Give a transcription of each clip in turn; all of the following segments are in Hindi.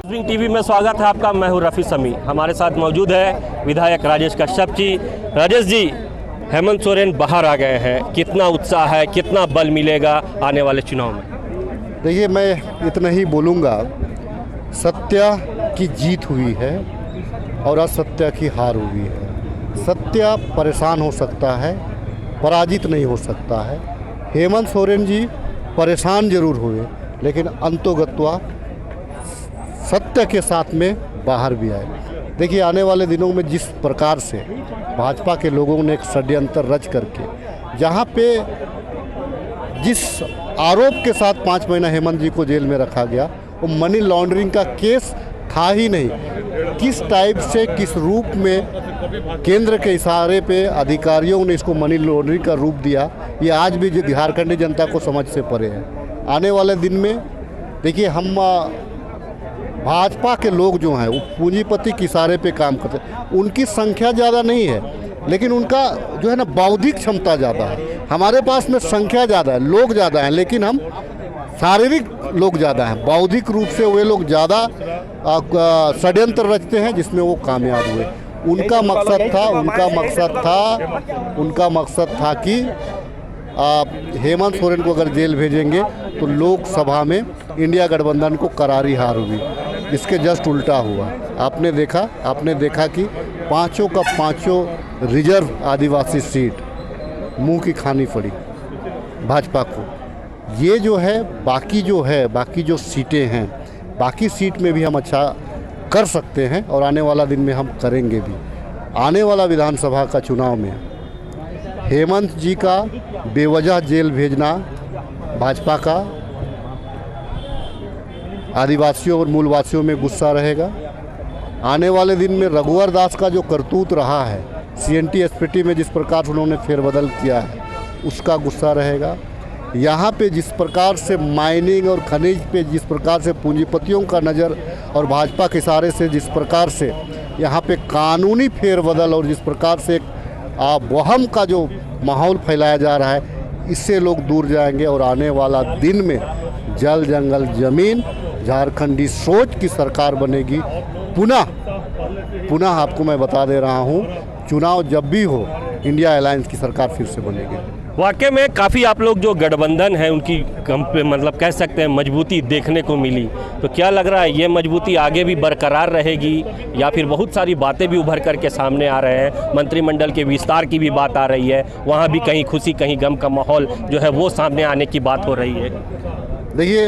स्विंग टीवी में स्वागत है आपका। मैं हूं रफ़ी समी। हमारे साथ मौजूद है विधायक राजेश कश्यप जी। राजेश जी, हेमंत सोरेन बाहर आ गए हैं, कितना उत्साह है, कितना बल मिलेगा आने वाले चुनाव में? देखिए, मैं इतना ही बोलूँगा, सत्य की जीत हुई है और असत्य की हार हुई है। सत्य परेशान हो सकता है, पराजित नहीं हो सकता है। हेमंत सोरेन जी परेशान जरूर हुए, लेकिन अंतोगत्वा सत्य के साथ में बाहर भी आए। देखिए, आने वाले दिनों में जिस प्रकार से भाजपा के लोगों ने एक षड्यंत्र रच करके, जहाँ पे जिस आरोप के साथ 5 महीना हेमंत जी को जेल में रखा गया, वो मनी लॉन्ड्रिंग का केस था ही नहीं। किस टाइप से, किस रूप में केंद्र के इशारे पे अधिकारियों ने इसको मनी लॉन्ड्रिंग का रूप दिया, ये आज भी झारखंडी जनता को समझ से परे है। आने वाले दिन में देखिए, हम भाजपा के लोग जो हैं वो पूंजीपति के इशारे पे काम करते हैं। उनकी संख्या ज़्यादा नहीं है, लेकिन उनका जो है ना बौद्धिक क्षमता ज़्यादा है। हमारे पास में संख्या ज़्यादा है, लोग ज़्यादा हैं, लेकिन हम शारीरिक लोग ज़्यादा हैं। बौद्धिक रूप से वे लोग ज़्यादा षड्यंत्र रचते हैं, जिसमें वो कामयाब हुए। उनका मकसद था कि हेमंत सोरेन को अगर जेल भेजेंगे तो लोकसभा में इंडिया गठबंधन को करारी हार हुई। इसके जस्ट उल्टा हुआ। आपने देखा कि पांचों का पांचों रिजर्व आदिवासी सीट मुंह की खानी पड़ी भाजपा को। ये जो है बाकी जो सीटें हैं, बाकी सीट में भी हम अच्छा कर सकते हैं और आने वाला दिन में हम करेंगे भी। आने वाला विधानसभा का चुनाव में हेमंत जी का बेवजह जेल भेजना भाजपा का आदिवासियों और मूलवासियों में गुस्सा रहेगा। आने वाले दिन में रघुवर दास का जो करतूत रहा है, CNT SPT में जिस प्रकार से उन्होंने फेरबदल किया है, उसका गुस्सा रहेगा। यहाँ पे जिस प्रकार से माइनिंग और खनिज पे जिस प्रकार से पूंजीपतियों का नज़र और भाजपा के इशारे से जिस प्रकार से यहाँ पे कानूनी फेरबदल और जिस प्रकार से वहम का जो माहौल फैलाया जा रहा है, इससे लोग दूर जाएंगे। और आने वाला दिन में जल जंगल जमीन झारखंडी सोच की सरकार बनेगी। पुनः आपको मैं बता दे रहा हूँ, चुनाव जब भी हो, इंडिया अलायंस की सरकार फिर से बनेगी। वाकई में काफ़ी आप लोग जो गठबंधन है उनकी मतलब कह सकते हैं मजबूती देखने को मिली। तो क्या लग रहा है, ये मजबूती आगे भी बरकरार रहेगी या फिर बहुत सारी बातें भी उभर करके सामने आ रहे हैं? मंत्रिमंडल के विस्तार की भी बात आ रही है, वहाँ भी कहीं खुशी कहीं गम का माहौल जो है वो सामने आने की बात हो रही है। देखिए,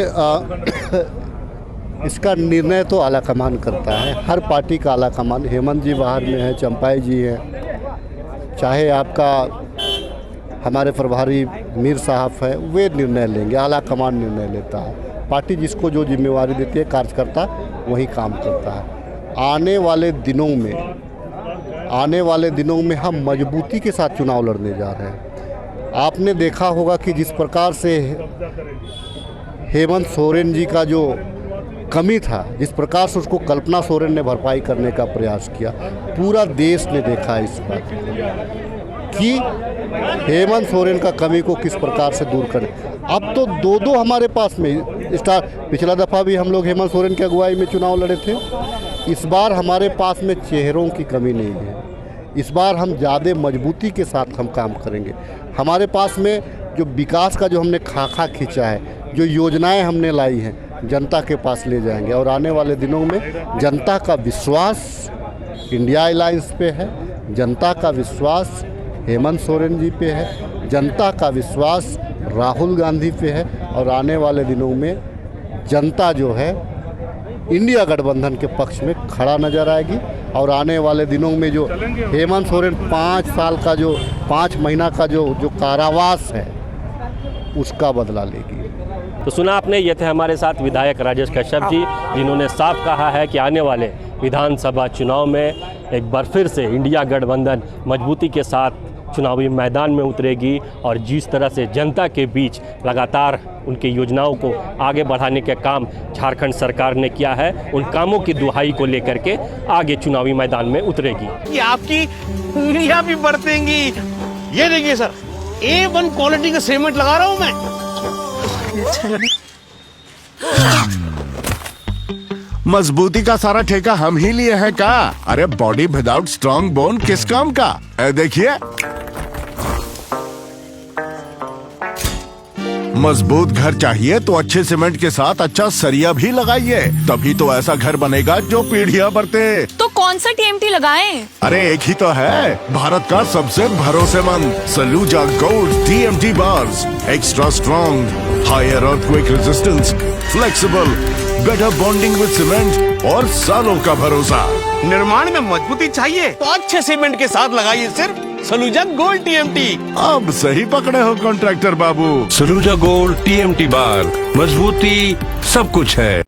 इसका निर्णय तो आलाकमान करता है, हर पार्टी का आलाकमान। हेमंत जी बाहर में है, चंपाई जी हैं, चाहे आपका हमारे प्रभारी मीर साहब है, वे निर्णय लेंगे। आलाकमान निर्णय लेता है। पार्टी जिसको जो जिम्मेवारी देती है, कार्यकर्ता वही काम करता है। आने वाले दिनों में हम मजबूती के साथ चुनाव लड़ने जा रहे हैं। आपने देखा होगा कि जिस प्रकार से हेमंत सोरेन जी का जो कमी था, जिस प्रकार से उसको कल्पना सोरेन ने भरपाई करने का प्रयास किया, पूरा देश ने देखा इस बात कि हेमंत सोरेन का कमी को किस प्रकार से दूर करें। अब तो दो हमारे पास में स्टार। पिछला दफ़ा भी हम लोग हेमंत सोरेन की अगुवाई में चुनाव लड़े थे। इस बार हमारे पास में चेहरों की कमी नहीं है। इस बार हम ज़्यादा मजबूती के साथ हम काम करेंगे। हमारे पास में जो विकास का जो हमने खाका खींचा है, जो योजनाएं हमने लाई हैं, जनता के पास ले जाएंगे। और आने वाले दिनों में जनता का विश्वास इंडिया अलायंस पे है, जनता का विश्वास हेमंत सोरेन जी पे है, जनता का विश्वास राहुल गांधी पे है। और आने वाले दिनों में जनता जो है इंडिया गठबंधन के पक्ष में खड़ा नजर आएगी। और आने वाले दिनों में जो हेमंत सोरेन 5 महीना का जो कारावास है, उसका बदला लेगी। तो सुना आपने, ये थे हमारे साथ विधायक राजेश कश्यप जी, जिन्होंने साफ कहा है कि आने वाले विधानसभा चुनाव में एक बार फिर से इंडिया गठबंधन मजबूती के साथ चुनावी मैदान में उतरेगी। और जिस तरह से जनता के बीच लगातार उनकी योजनाओं को आगे बढ़ाने के काम झारखंड सरकार ने किया है, उन कामों की दुहाई को लेकर के आगे चुनावी मैदान में उतरेगी। कि आपकी उंगलियां भी बरतेंगी। ये देखिए सर, A1 क्वालिटी का सीमेंट लगा रहा हूं मैं। मजबूती का सारा ठेका हम ही लिए हैं का? अरे बॉडी विदाउट स्ट्रॉन्ग बोन किस काम का? देखिए, मजबूत घर चाहिए तो अच्छे सीमेंट के साथ अच्छा सरिया भी लगाइए, तभी तो ऐसा घर बनेगा जो पीढ़ियां बरते। तो कौन सा टीएमटी लगाएं? अरे एक ही तो है, भारत का सबसे भरोसेमंद Saluja gold TMT bars. Extra strong, higher earthquake resistance, flexible, better bonding with cement और सालों का भरोसा। निर्माण में मजबूती चाहिए तो अच्छे सीमेंट के साथ लगाइए सिर्फ सलूजा गोल्ड टीएमटी। अब सही पकड़े हो कॉन्ट्रैक्टर बाबू। सलूजा गोल्ड टीएमटी बार, मजबूती सब कुछ है।